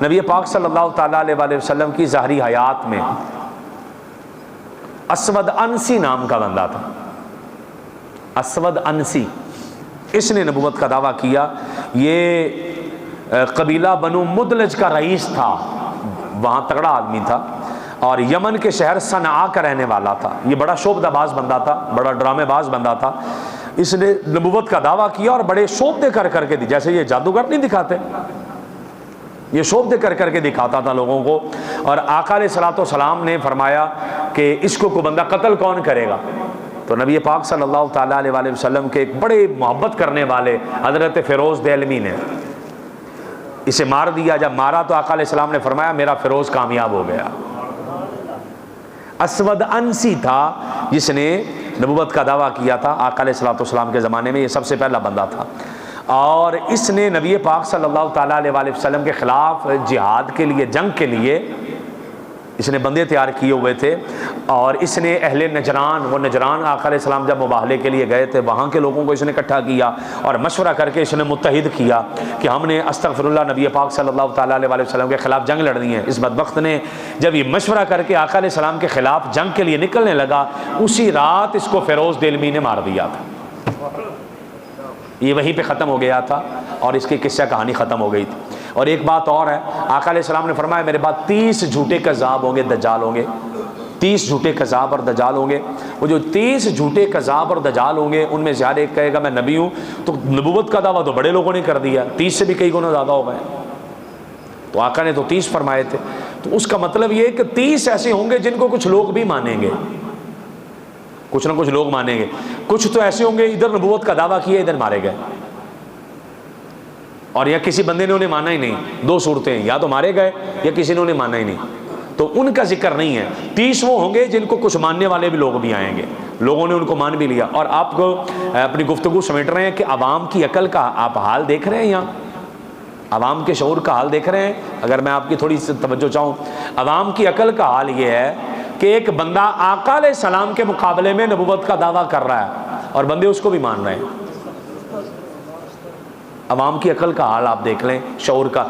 نبی پاک صلی اللہ تعالیٰ علیہ وسلم کی ظاہری حیات میں اسود انسی نام کا بندہ تھا، اسود انسی، اس نے نبوت کا دعویٰ کیا۔ یہ قبیلہ بنو مدلج کا رئیس تھا، وہاں تگڑا آدمی تھا، اور یمن کے شہر صنعاء کا رہنے والا تھا۔ یہ بڑا شعبدہ باز بندہ تھا، بڑا ڈرامے باز بندہ تھا۔ اس نے نبوت کا دعویٰ کیا اور بڑے شعبدے کر کے دی، جیسے یہ جادوگر نہیں دکھاتے، یہ شعبدے کر کے دکھاتا تھا لوگوں کو۔ اور آقا علیہ الصلوۃ والسلام نے فرمایا کہ اس کو کوئی بندہ قتل کون کرے گا؟ تو نبی پاک صلی اللہ تعالیٰ علیہ وسلم کے ایک بڑے محبت کرنے والے حضرت فیروز دہلوی نے اسے مار دیا۔ جب مارا تو آقا علیہ السلام نے فرمایا میرا فیروز کامیاب ہو گیا۔ اسود انسی تھا جس نے نبوت کا دعویٰ کیا تھا آقا علیہ الصلوۃ والسلام کے زمانے میں، یہ سب سے پہلا بندہ تھا، اور اس نے نبی پاک صلی اللہ تعالیٰ علیہ وسلم کے خلاف جہاد کے لیے، جنگ کے لیے اس نے بندے تیار کیے ہوئے تھے، اور اس نے اہل نجران، وہ نجران آقا علیہ السلام جب مباہلے کے لیے گئے تھے وہاں کے لوگوں کو اس نے اکٹھا کیا اور مشورہ کر کے اس نے متحد کیا کہ ہم نے استغفر اللہ نبی پاک صلی اللہ تعالیٰ علیہ وسلم کے خلاف جنگ لڑنی ہے۔ اس بدبخت نے جب یہ مشورہ کر کے آقا علیہ السلام کے خلاف جنگ کے لیے نکلنے لگا، اسی رات اس کو فیروز دہلوی نے مار دیا تھا۔ یہ وہیں پہ ختم ہو گیا تھا اور اس کی قصہ کہانی ختم ہو گئی تھی۔ اور ایک بات اور ہے، آقا علیہ السلام نے فرمایا میرے بعد 30 جھوٹے کذاب ہوں گے، دجال ہوں گے، 30 جھوٹے کذاب اور دجال ہوں گے۔ وہ جو 30 جھوٹے کذاب اور دجال ہوں گے ان میں سے ہر ایک کہے گا میں نبی ہوں، تو نبوت کا دعویٰ تو بڑے لوگوں نے کر دیا، 30 سے بھی کئی گنا زیادہ ہو گئے، تو آقا نے تو 30 فرمائے تھے۔ تو اس کا مطلب یہ ہے کہ 30 ایسے ہوں گے جن کو کچھ لوگ بھی مانیں گے، کچھ نہ کچھ لوگ مانیں گے، کچھ تو ایسے ہوں گے ادھر نبوت کا دعویٰ کیا ادھر مارے گئے، اور یا کسی بندے نے انہیں مانا ہی نہیں۔ دو صورتیں ہیں، یا تو مارے گئے یا کسی نے انہیں مانا ہی نہیں، تو ان کا ذکر نہیں ہے۔ 30 وہ ہوں گے جن کو کچھ ماننے والے بھی لوگ بھی آئیں گے، لوگوں نے ان کو مان بھی لیا۔ اور آپ کو اپنی گفتگو سمیٹ رہے ہیں کہ عوام کی عقل کا آپ حال دیکھ رہے ہیں، یہاں عوام کے شعور کا حال دیکھ رہے ہیں۔ اگر میں آپ کی تھوڑی سی توجہ چاہوں، عوام کی عقل کا حال یہ ہے کہ ایک بندہ آقا علیہ السلام کے مقابلے میں نبوت کا دعویٰ کر رہا ہے اور بندے اس کو بھی مان رہے ہیں۔ عوام کی عقل کا حال آپ دیکھ لیں، شعور کا۔